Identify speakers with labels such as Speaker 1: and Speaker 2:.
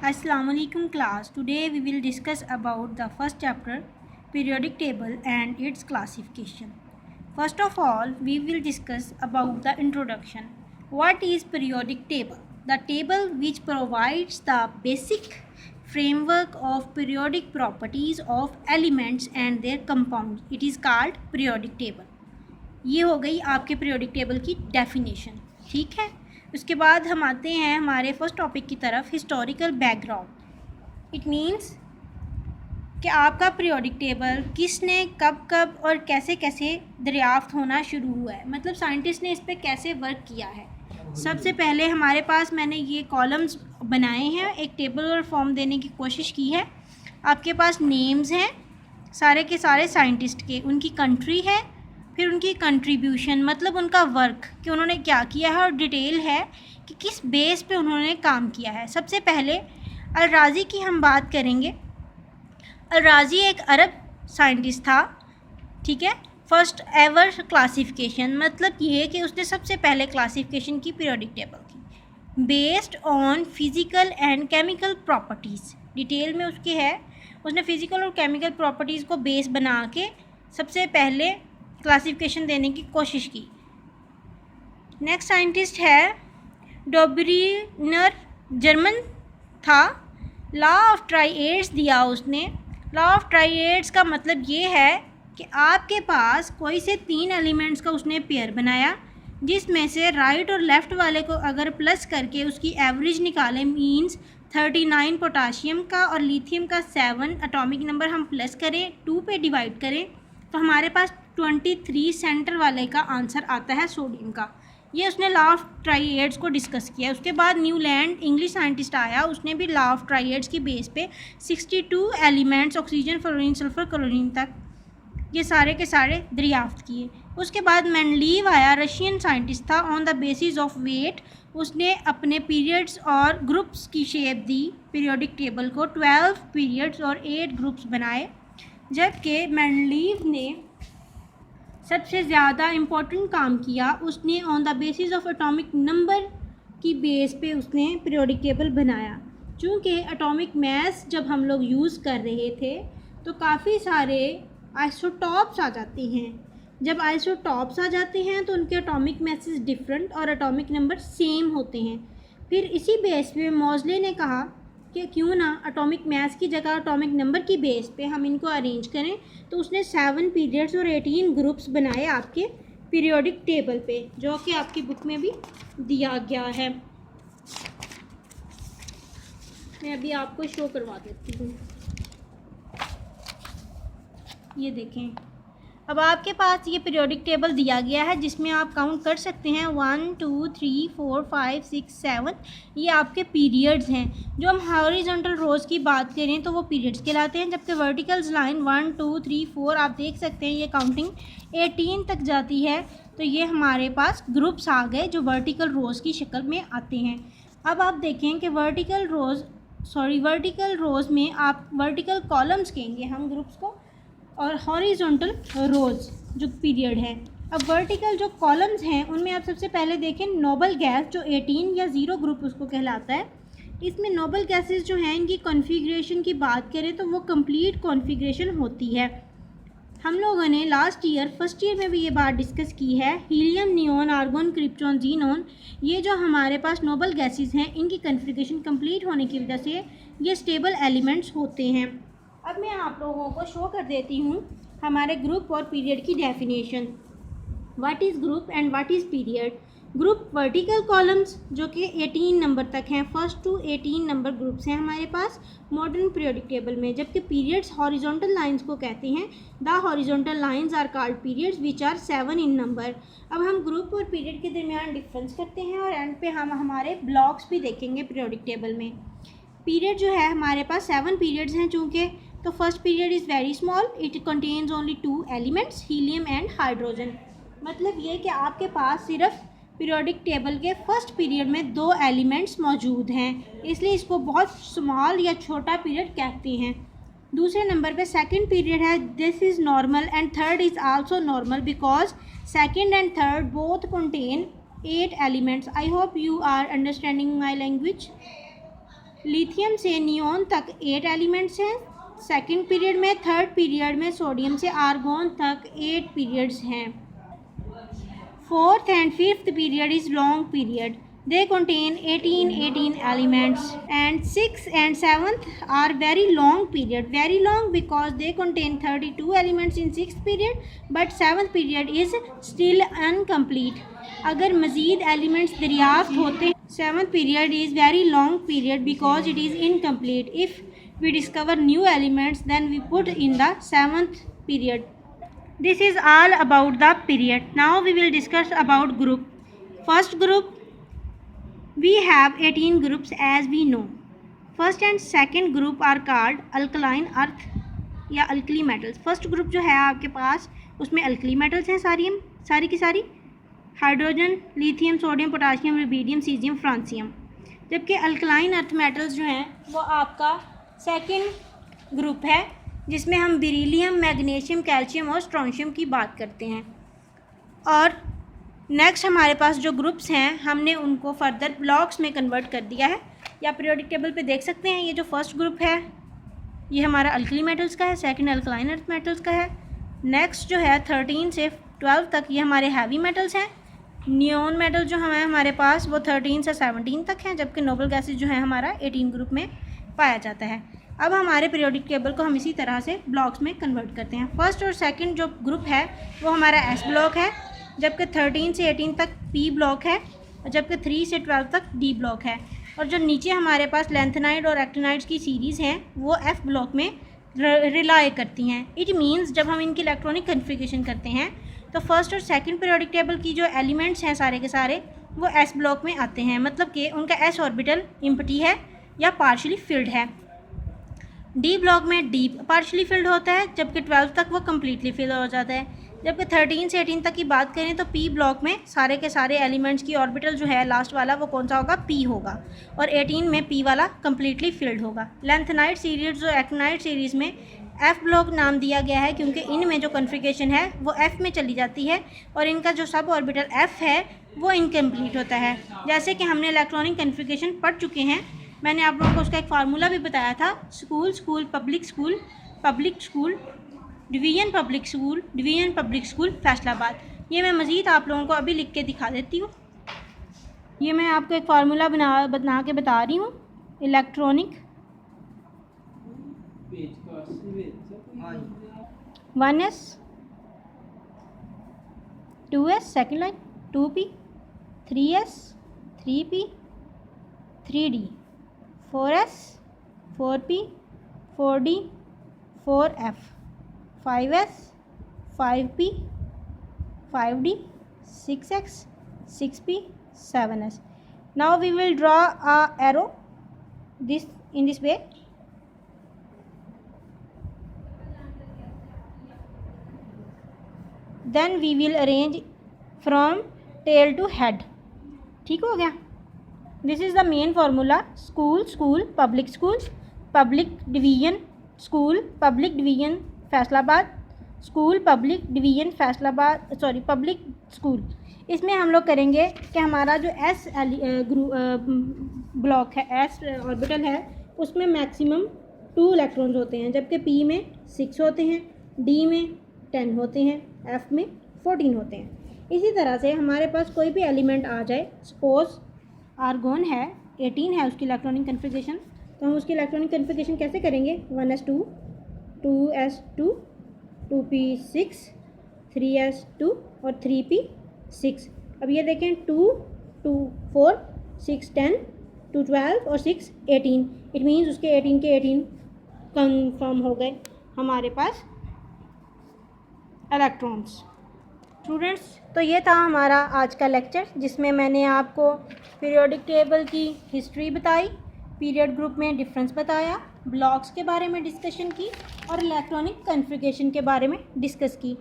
Speaker 1: Assalamualaikum class. Today we will discuss about the first chapter, periodic table and its classification. First of all, we will discuss about the introduction. What is periodic table? The table which provides the basic framework of periodic properties of elements and their compounds. It is called periodic table. ये हो गई आपके periodic table की definition. ठीक है, उसके बाद हम आते हैं हमारे फर्स्ट टॉपिक की तरफ, हिस्टोरिकल बैकग्राउंड. इट मीन्स कि आपका पीरियोडिक टेबल किसने कब कब और कैसे कैसे दरियाफ्त होना शुरू हुआ है, मतलब साइंटिस्ट ने इस पर कैसे वर्क किया है. सबसे पहले हमारे पास मैंने ये कॉलम्स बनाए हैं, एक टेबल और फॉर्म देने की कोशिश की है. आपके पास नेम्स हैं सारे के सारे साइंटिस्ट के, उनकी कंट्री है, फिर उनकी कंट्रीब्यूशन मतलब उनका वर्क कि उन्होंने क्या किया है, और डिटेल है कि किस बेस पे उन्होंने काम किया है. सबसे पहले अल-राज़ी की हम बात करेंगे. अल-राज़ी एक अरब साइंटिस्ट था. ठीक है, फर्स्ट एवर क्लासिफिकेशन मतलब ये कि उसने सबसे पहले क्लासिफिकेशन की पीरियोडिक टेबल की based on physical and chemical properties. Detail में उसके है, उसने फिज़िकल और केमिकल प्रॉपर्टीज़ को बेस बना के सबसे पहले क्लासिफिकेशन देने की कोशिश की. नेक्स्ट साइंटिस्ट है डॉबरीनर, जर्मन था. लॉ ऑफ ट्राइएड्स दिया उसने. लॉ ऑफ ट्राइएड्स का मतलब ये है कि आपके पास कोई से 3 एलिमेंट्स का उसने पेयर बनाया, जिसमें से राइट और लेफ़्ट वाले को अगर प्लस करके उसकी एवरेज निकालें, मींस 39 पोटाशियम का और लिथियम का 7 एटॉमिक नंबर हम प्लस करें, 2 पे डिवाइड करें, तो हमारे पास 23 सेंटर वाले का आंसर आता है सोडियम का. ये उसने लॉ ऑफ ट्राइएड्स को डिस्कस किया. उसके बाद न्यूलैंड इंग्लिश साइंटिस्ट आया, उसने भी लॉ ऑफ ट्राइएड्स की बेस पे 62 elements oxygen, fluorine, sulphur, chlorine तक ये सारे के सारे दरियाफ्त किए. उसके बाद मेंडलीव आया, रशियन साइंटिस्ट था. On the basis of weight उसने अपने पीरियड्स और ग्रुप्स की शेप दी पीरियोडिक टेबल को. 12 पीरियड्स और 8 ग्रुप्स बनाए. जबकि मेंडलीव ने सबसे ज़्यादा इम्पोर्टेंट काम किया, उसने on the basis of atomic number की बेस पे उसने पीरियोडिक टेबल बनाया. चूँकि एटॉमिक मैथ जब हम लोग यूज़ कर रहे थे तो काफ़ी सारे आइसोटॉप्स आ जाते हैं. जब आइसोटॉप्स आ जाते हैं तो उनके एटॉमिक मैसेज डिफरेंट और एटॉमिक नंबर सेम होते हैं. फिर इसी बेस पे मॉज़ले ने कहा कि क्यों ना एटॉमिक मैथ की जगह एटॉमिक नंबर की बेस पे हम इनको अरेंज करें. तो उसने 7 पीरियड्स और 18 ग्रुप्स बनाए आपके पीरियोडिक टेबल पे, जो कि आपकी बुक में भी दिया गया है. मैं अभी आपको शो करवा देती हूँ. ये देखें, अब आपके पास ये पीरियोडिक टेबल दिया गया है जिसमें आप काउंट कर सकते हैं 1 2 3 4 5 6 7. ये आपके पीरियड्स हैं. जो हम हॉरिजॉन्टल रोज़ की बात करें तो वो पीरियड्स कहलाते हैं, जबकि वर्टिकल्स लाइन 1 2 3 4 आप देख सकते हैं ये काउंटिंग 18 तक जाती है. तो ये हमारे पास ग्रुप्स आ गए जो वर्टिकल रोज़ की शक्ल में आते हैं. अब आप देखें कि वर्टिकल रोज़ में आप वर्टिकल कॉलम्स कहेंगे हम ग्रुप्स को, और हॉरिजॉन्टल रोज़ जो पीरियड है. अब वर्टिकल जो कॉलम्स हैं उनमें आप सबसे पहले देखें नोबल गैस, जो 18 या 0 ग्रुप उसको कहलाता है. इसमें नोबल गैसेस जो हैं इनकी कॉन्फ़िगरेशन की बात करें तो वो कंप्लीट कॉन्फ़िगरेशन होती है. हम लोगों ने फर्स्ट ईयर में भी ये बात डिस्कस की है. Helium, neon, argon, krypton, xenon, ये जो हमारे पास नोबल गैसेस हैं इनकी कॉन्फ़िगरेशन कंप्लीट होने की वजह से ये स्टेबल एलिमेंट्स होते हैं. अब मैं आप लोगों को शो कर देती हूँ हमारे ग्रुप और पीरियड की definition. What is group and what is period. Group vertical columns जो कि 18 नंबर तक हैं, फर्स्ट टू 18 नंबर ग्रुप्स हैं हमारे पास मॉडर्न पीरियोडिक टेबल में. जबकि पीरियड्स हॉरिजॉन्टल लाइंस को कहते हैं. The horizontal lines are called periods which are 7 in number. अब हम ग्रुप और पीरियड के दरमियान डिफरेंस करते हैं और एंड पे हम हमारे ब्लॉक्स भी देखेंगे पीरियोडिक टेबल में. पीरियड जो है हमारे पास 7 पीरियड्स हैं. चूँकि तो first period is very small, it contains only 2 elements, helium and hydrogen. मतलब ये कि आपके पास सिर्फ पीरियोडिक टेबल के फर्स्ट पीरियड में 2 एलिमेंट्स मौजूद हैं, इसलिए इसको बहुत स्मॉल या छोटा पीरियड कहते हैं. दूसरे नंबर पे सेकंड पीरियड है. This is normal and third is also normal because second and third both contain 8 elements. I hope you are understanding my language. Lithium से नियोन तक 8 एलिमेंट्स हैं सेकंड पीरियड में। Third period में sodium से argon तक 8 periods हैं। Fourth and fifth period is long period, they contain 18 elements, and 6th and 7th are very long period, very long because they contain 32 elements in 6th period, but 7th period is still incomplete. अगर मज़ीद elements दरियाफ्त होते हैं, 7th period is very long period because it is incomplete. If we discover new elements, then we put in the 7th period. This is all about the period. Now we will discuss about group. First group, we have 18 groups as we know. First and second group are called alkaline earth या alkali metals. First group जो है आपके पास उसमें alkali metals हैं सारी की सारी, hydrogen, lithium, sodium, potassium, rubidium, caesium, francium. जबकि अल्कलाइन अर्थ मेटल्स जो हैं वो आपका सेकंड ग्रुप है, जिसमें हम बेरिलियम, मैग्नीशियम, कैल्शियम और स्ट्रोंशियम की बात करते हैं। और नेक्स्ट हमारे पास जो ग्रुप्स हैं हमने उनको फर्दर ब्लॉक्स में कन्वर्ट कर दिया है, या पीरियोडिक टेबल पे देख सकते हैं। ये जो फर्स्ट ग्रुप है ये हमारा अल्कली मेटल्स का है, सेकंड अल्कलाइन अर्थ मेटल्स का है। नेक्स्ट जो है 13 से 12 तक ये हमारे हैवी मेटल्स हैं। नियोन मेटल जो हैं हमारे पास वो 13 से 17 तक हैं, जबकि नोबल गैसेज जो है हमारा 18 ग्रुप में पाया जाता है। अब हमारे पीरियोडिक टेबल को हम इसी तरह से ब्लॉक्स में कन्वर्ट करते हैं। फर्स्ट और सेकेंड जो ग्रुप है वो हमारा एस ब्लॉक है, जबकि 13 से 18 तक पी ब्लॉक है, और जबकि 3 से 12 तक डी ब्लॉक है। और जो नीचे हमारे पास लेंथेनाइड और एक्टिनाइड्स की सीरीज़ हैं वो एफ ब्लॉक में रिलाई करती हैं। इट मीन्स जब हम इनकी इलेक्ट्रॉनिक कन्फिगरेशन करते हैं तो फर्स्ट और सेकंड पीरियोडिक टेबल की जो एलिमेंट्स हैं सारे के सारे वो एस ब्लॉक में आते हैं, मतलब कि उनका एस ऑर्बिटल एम्प्टी है या पार्शली फिल्ड है। डी ब्लॉक में डी पार्शली फिल्ड होता है, जबकि 12 तक वो कम्प्लीटली फिल हो जाता है। जबकि 13 से 18 तक की बात करें तो पी ब्लॉक में सारे के सारे एलिमेंट्स की ऑर्बिटल जो है लास्ट वाला वो कौन सा होगा, पी होगा, और 18 में पी वाला कम्प्लीटली फिल्ड होगा। लेंथेनाइड सीरीज और एक्टिनाइड सीरीज़ में एफ ब्लॉक नाम दिया गया है क्योंकि इनमें जो कन्फिगरेशन है वो एफ में चली जाती है और इनका जो सब ऑर्बिटल एफ है वो इनकम्प्लीट होता है। जैसे कि हमने इलेक्ट्रॉनिक कन्फिगरेशन पढ़ चुके हैं, मैंने आप लोगों को उसका एक फार्मूला भी बताया था, school school public school, public school division, public school division, public school Faisalabad. ये मैं मज़ीद आप लोगों को अभी लिख के दिखा देती हूँ। ये मैं आपको एक फार्मूला बना के बता रही हूँ। Electronic 1s 2s second line, 2p 3s 3p 3d 4s 4p 4d 4f 5s 5p 5d 6x 6p 7s. Now we will draw a arrow in this way. Then we will arrange from tail to head. ठीक हो गया? This is the main formula. School school public school, public division school, public division Faisalabad, school public division Faisalabad, sorry public school. इसमें हम लोग करेंगे कि हमारा जो एस ब्लॉक है, एस ऑर्बिटल है, उसमें मैक्सिमम 2 इलेक्ट्रॉन्स होते हैं, जबकि पी में 6 होते हैं, डी में 10 होते हैं, एफ में 14 होते हैं। इसी तरह से हमारे पास कोई भी एलिमेंट आ जाए, सपोज आर्गोन है, 18 है उसकी इलेक्ट्रॉनिक कन्फिगरेशन, तो हम उसकी इलेक्ट्रॉनिक कन्फिगरेशन कैसे करेंगे, 1s2 2s2 2p6 3s2 और 3p6। अब ये देखें 2 2 4 6 10 2 12 और 6 18, इट मीन्स उसके 18 के 18 कन्फर्म हो गए हमारे पास इलेक्ट्रॉन्स। स्टूडेंट्स, तो ये था हमारा आज का लेक्चर, जिसमें मैंने आपको पीरियोडिक टेबल की हिस्ट्री बताई, पीरियड ग्रुप में डिफरेंस बताया, ब्लॉक्स के बारे में डिस्कशन की और इलेक्ट्रॉनिक कन्फिगरेशन के बारे में डिस्कस की।